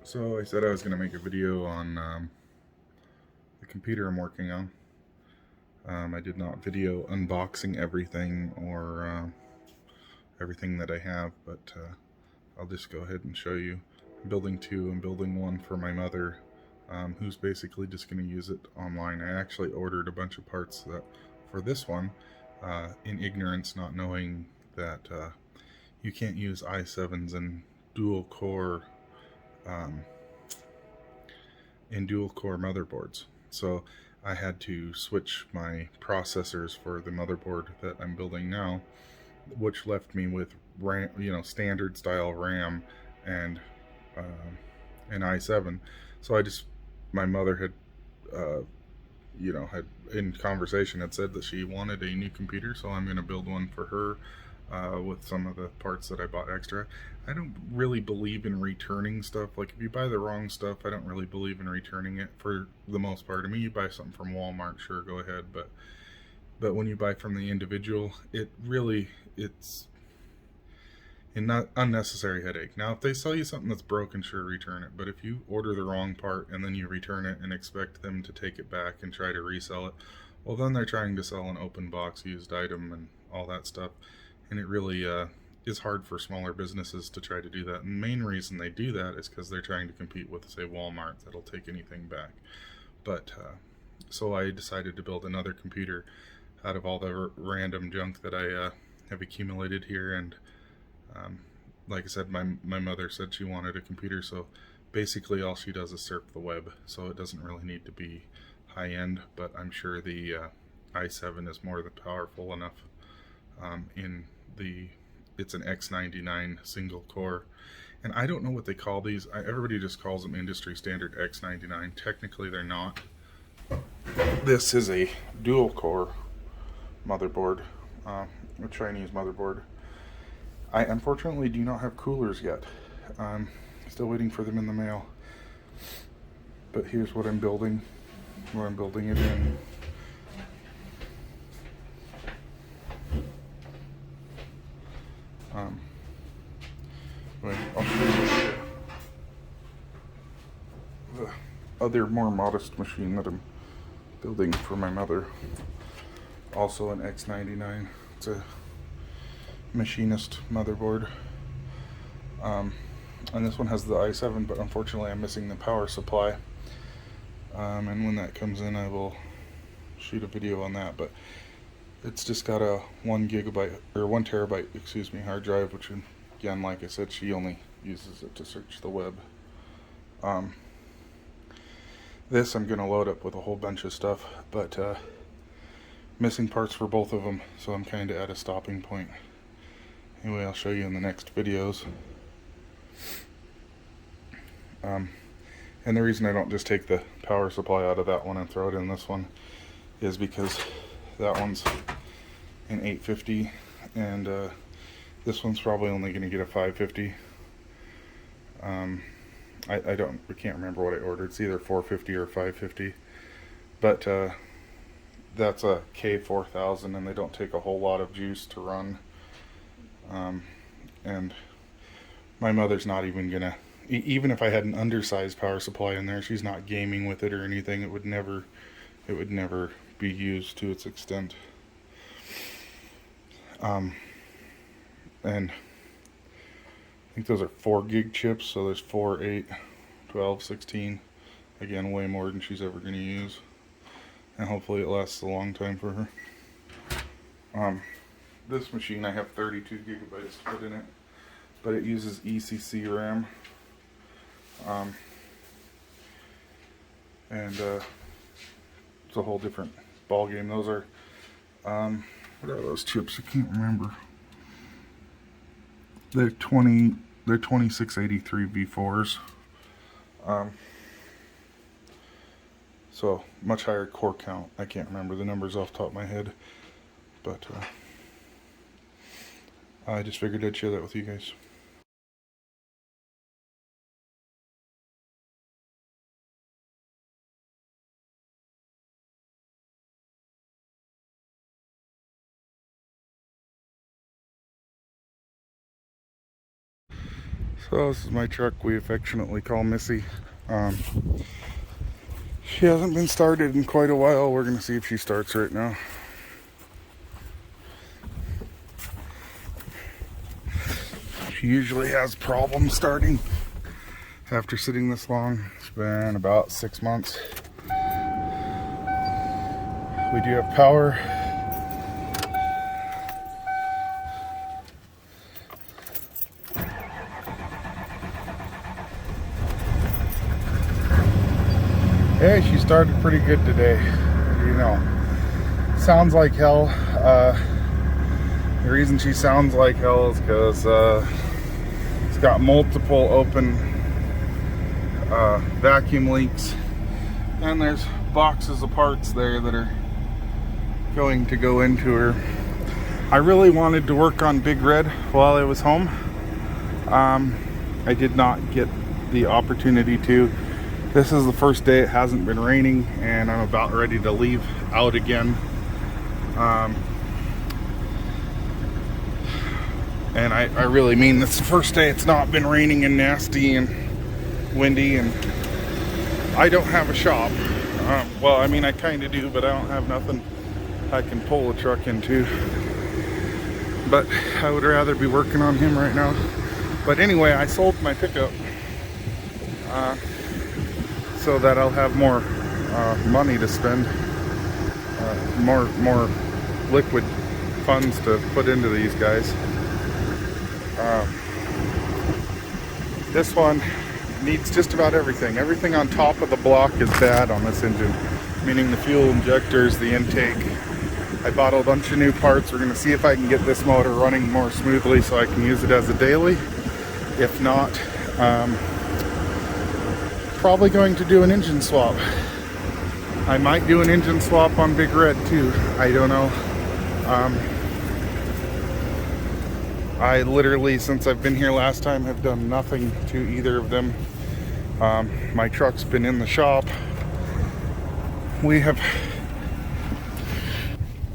So I said I was going to make a video on the computer I'm working on. I did not video unboxing everything or everything that I have, but I'll just go ahead and show you. I'm building two. I'm building one for my mother, who's basically just going to use it online. I actually ordered a bunch of parts for this one in ignorance, not knowing that you can't use i7s and dual core um, dual core motherboards. So I had to switch my processors for the motherboard that I'm building now, which left me with RAM, standard style RAM and an i7. So my mother had, had in conversation had said that she wanted a new computer, so I'm going to build one for her with some of the parts that I bought extra. I don't really believe in returning stuff. Like, if you buy the wrong stuff, I don't really believe in returning it for the most part. I mean, you buy something from Walmart, sure, go ahead, but when you buy from the individual, it's a not unnecessary headache. Now, if they sell you something that's broken, sure, return it. But if you order the wrong part and then you return it and expect them to take it back and try to resell it, well, then they're trying to sell an open box used item and all that stuff. And it really is hard for smaller businesses to try to do that. And the main reason they do that is because they're trying to compete with, say, Walmart that'll take anything back. But so I decided to build another computer out of all the random junk that I have accumulated here. And like I said, my mother said she wanted a computer, so basically all she does is surf the web, so it doesn't really need to be high-end, but I'm sure the i7 is more than powerful enough. It's an X99 single core, and I don't know what they call these. Everybody just calls them industry standard X99. Technically they're not. This is a dual core motherboard, a Chinese motherboard. I unfortunately do not have coolers yet. I'm still waiting for them in the mail. But here's what I'm building, where I'm building it in. I'll show you the other more modest machine that I'm building for my mother. Also an X99. It's a machinist motherboard. And this one has the i7, but unfortunately I'm missing the power supply. And when that comes in, I will shoot a video on that. But it's just got a 1 terabyte hard drive, which, again, like I said, she only uses it to search the web. This I'm gonna load up with a whole bunch of stuff, but missing parts for both of them, so I'm kind of at a stopping point. Anyway, I'll show you in the next videos. And the reason I don't just take the power supply out of that one and throw it in this one is because that one's an 850 and this one's probably only going to get a 550. I can't remember what I ordered. It's either 450 or 550, but that's a K4000 and they don't take a whole lot of juice to run. And my mother's not even gonna, even if I had an undersized power supply in there, she's not gaming with it or anything. It would never be used to its extent. And I think those are 4 gig chips, so there's 4, 8, 12, 16. Again, way more than she's ever gonna use. And hopefully it lasts a long time for her. This machine, I have 32 gigabytes put in it, but it uses ECC RAM. And it's a whole different ball game. Those are, what are those chips? I can't remember. They're 2683 V4s. So much higher core count. I can't remember the numbers off the top of my head, but I just figured I'd share that with you guys. So this is my truck we affectionately call Missy. She hasn't been started in quite a while. We're gonna see if she starts right now. She usually has problems starting after sitting this long. It's been about 6 months. We do have power. Hey, she started pretty good today. You know, sounds like hell. The reason she sounds like hell is because it's got multiple open vacuum leaks, and there's boxes of parts there that are going to go into her. I really wanted to work on Big Red while I was home. I did not get the opportunity to. This is the first day it hasn't been raining, and I'm about ready to leave out again. And I really mean this is the first day it's not been raining and nasty and windy, and I don't have a shop. Well, I mean, I kind of do, but I don't have nothing I can pull a truck into. But I would rather be working on him right now. But anyway, I sold my pickup so that I'll have more money to spend, more liquid funds to put into these guys. This one needs just about everything. Everything on top of the block is bad on this engine, meaning the fuel injectors, the intake. I bought a bunch of new parts. We're going to see if I can get this motor running more smoothly so I can use it as a daily. If not, probably going to do an engine swap. I might do an engine swap on Big Red too. I don't know. I literally, since I've been here last time, have done nothing to either of them. My truck's been in the shop. We have,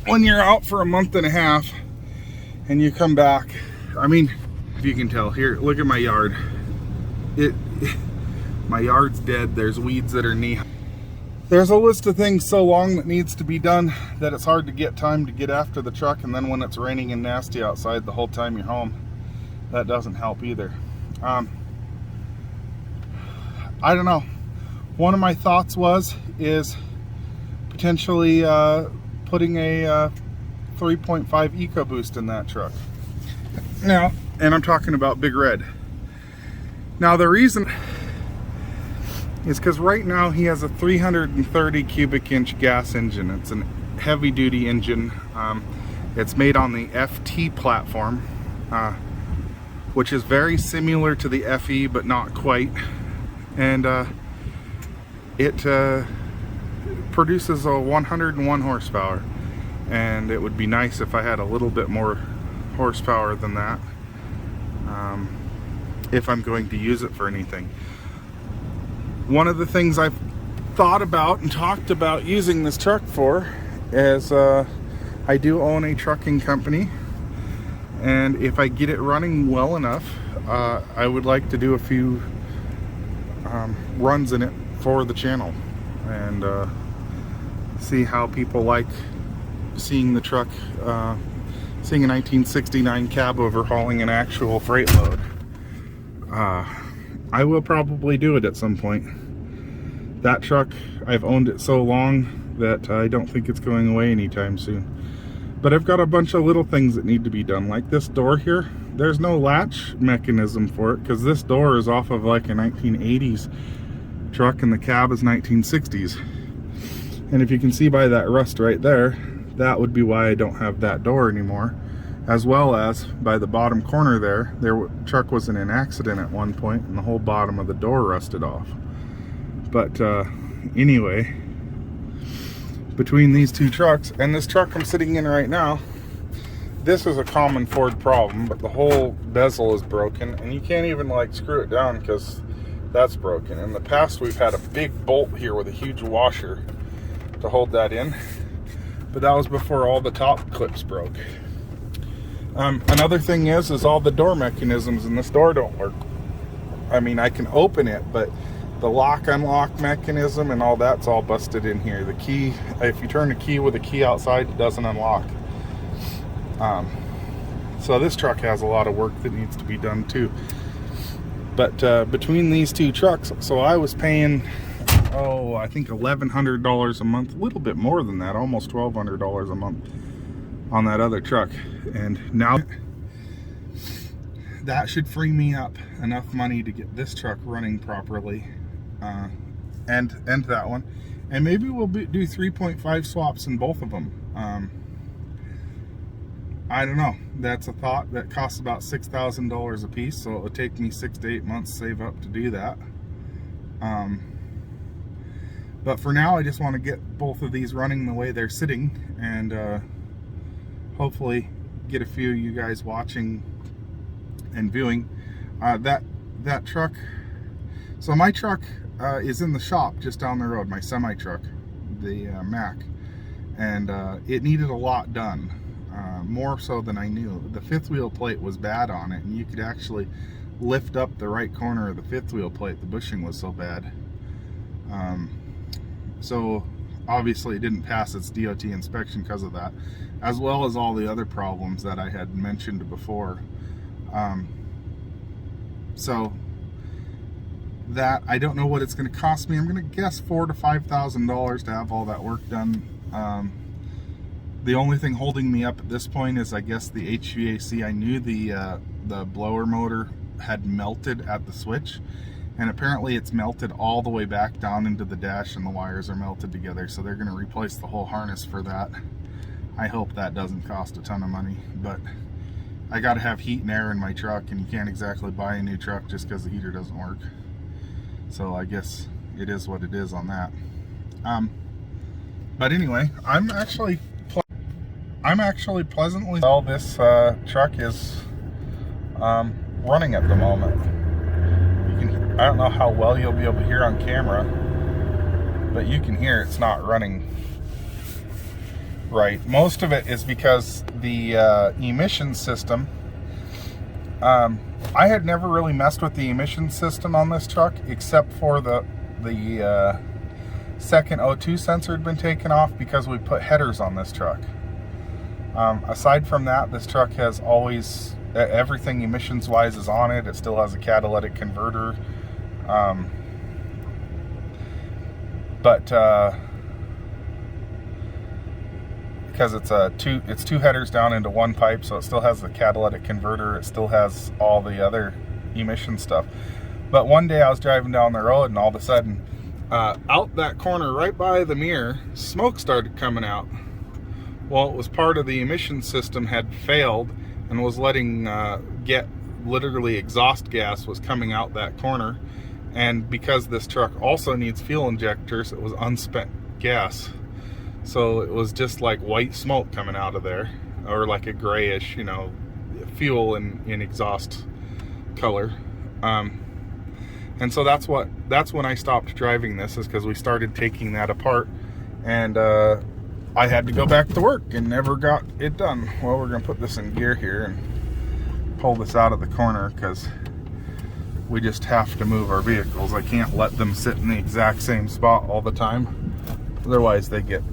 when you're out for a month and a half and you come back, I mean, if you can tell, here, look at my yard. My yard's dead. There's weeds that are knee. There's a list of things so long that needs to be done that it's hard to get time to get after the truck, and then when it's raining and nasty outside the whole time you're home, that doesn't help either. I don't know. One of my thoughts is potentially putting a 3.5 EcoBoost in that truck. Now, and I'm talking about Big Red. Now the reason is because right now he has a 330 cubic inch gas engine. It's a heavy duty engine. It's made on the FT platform, which is very similar to the FE but not quite, and it produces a 101 horsepower, and it would be nice if I had a little bit more horsepower than that if I'm going to use it for anything. One of the things I've thought about and talked about using this truck for is I do own a trucking company, and if I get it running well enough, I would like to do a few runs in it for the channel and see how people like seeing the truck, seeing a 1969 cab overhauling an actual freight load. I will probably do it at some point. That truck, I've owned it so long that I don't think it's going away anytime soon. But I've got a bunch of little things that need to be done, like this door here. There's no latch mechanism for it because this door is off of like a 1980s truck and the cab is 1960s. And if you can see by that rust right there, that would be why I don't have that door anymore. As well as by the bottom corner there, truck was in an accident at one point and the whole bottom of the door rusted off. But anyway, between these two trucks and this truck I'm sitting in right now, this is a common Ford problem, but the whole bezel is broken and you can't even like screw it down because that's broken. In the past we've had a big bolt here with a huge washer to hold that in, but that was before all the top clips broke. Another thing is all the door mechanisms in this door don't work. I mean, I can open it, but the lock-unlock mechanism and all that's all busted in here. The key, if you turn the key with the key outside, it doesn't unlock. So this truck has a lot of work that needs to be done too. But between these two trucks, so I was paying, I think $1,100 a month, a little bit more than that, almost $1,200 a month on that other truck. And now that should free me up enough money to get this truck running properly, and that one. And maybe we'll do 3.5 swaps in both of them. I don't know. That's a thought. That costs about $6,000 a piece, so it would take me 6 to 8 months to save up to do that. But for now, I just want to get both of these running the way they're sitting, and hopefully get a few of you guys watching and viewing. That truck, so my truck is in the shop just down the road, my semi truck, the Mack, and it needed a lot done. More so than I knew. The fifth wheel plate was bad on it, and you could actually lift up the right corner of the fifth wheel plate. The bushing was so bad. So obviously it didn't pass its DOT inspection because of that, as well as all the other problems that I had mentioned before. So that, I don't know what it's going to cost me. I'm going to guess $4,000 to $5,000 to have all that work done. The only thing holding me up at this point is, I guess, the HVAC. I knew the blower motor had melted at the switch, and apparently it's melted all the way back down into the dash, and the wires are melted together, so they're going to replace the whole harness for that. I hope that doesn't cost a ton of money, but I got to have heat and air in my truck, and you can't exactly buy a new truck just because the heater doesn't work. So I guess it is what it is on that. But anyway, I'm actually pleasantly, well, this truck is running at the moment. I don't know how well you'll be able to hear on camera, but you can hear it's not running right. Most of it is because the emission system, I had never really messed with the emission system on this truck, except for the second O2 sensor had been taken off because we put headers on this truck. Aside from that, this truck has always, everything emissions wise is on it. It still has a catalytic converter, because it's two headers down into one pipe, so it still has the catalytic converter. It still has all the other emission stuff. But one day I was driving down the road, and all of a sudden, out that corner right by the mirror, smoke started coming out. Well, it was part of the emission system had failed and was letting literally exhaust gas was coming out that corner. And because this truck also needs fuel injectors, it was unspent gas. So it was just like white smoke coming out of there, or like a grayish, fuel in exhaust color. And so that's when I stopped driving this, is because we started taking that apart, and I had to go back to work and never got it done. Well, we're gonna put this in gear here and pull this out of the corner, because we just have to move our vehicles. I can't let them sit in the exact same spot all the time. Otherwise they get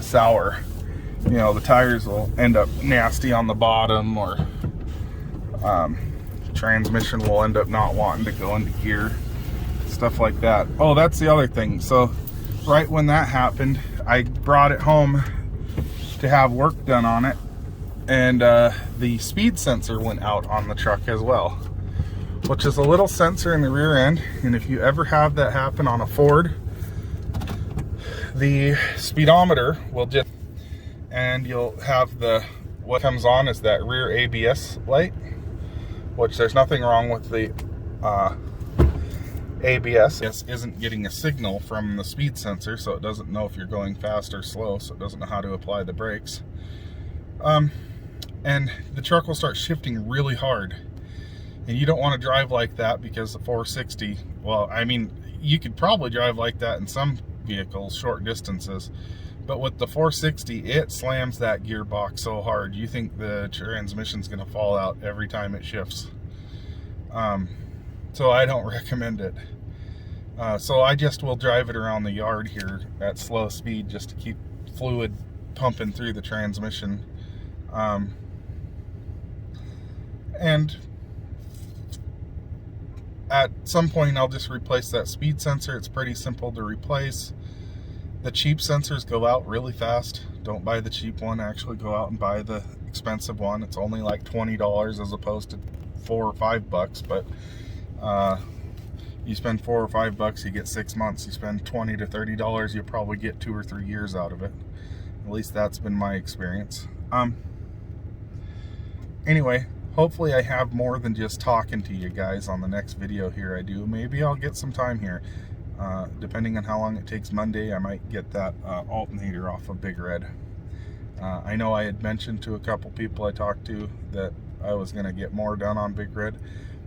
sour. The tires will end up nasty on the bottom, or transmission will end up not wanting to go into gear, stuff like that. Oh, that's the other thing. So right when that happened, I brought it home to have work done on it, and the speed sensor went out on the truck as well, which is a little sensor in the rear end. And if you ever have that happen on a Ford, the speedometer will just, and you'll have what comes on is that rear ABS light, which there's nothing wrong with the ABS. It isn't getting a signal from the speed sensor, so it doesn't know if you're going fast or slow, so it doesn't know how to apply the brakes. And the truck will start shifting really hard, and you don't want to drive like that, because the 460, well, I mean, you could probably drive like that in some vehicles, short distances, But with the 460, it slams that gearbox so hard, you think the transmission's going to fall out every time it shifts. So I don't recommend it. So I just will drive it around the yard here at slow speed just to keep fluid pumping through the transmission. And at some point I'll just replace that speed sensor. It's pretty simple to replace. The cheap sensors go out really fast. Don't buy the cheap one, actually go out and buy the expensive one. It's only like $20 as opposed to $4 or $5, but you spend $4 or $5, you get 6 months. You spend $20 to $30, you'll probably get 2 or 3 years out of it. At least that's been my experience. Anyway, hopefully I have more than just talking to you guys on the next video here I do. Maybe I'll get some time here. Depending on how long it takes Monday, I might get that alternator off of Big Red. I know I had mentioned to a couple people I talked to that I was going to get more done on Big Red.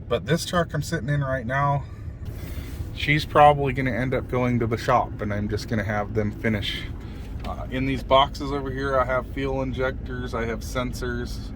But this truck I'm sitting in right now, she's probably going to end up going to the shop, and I'm just going to have them finish. In these boxes over here, I have fuel injectors, I have sensors,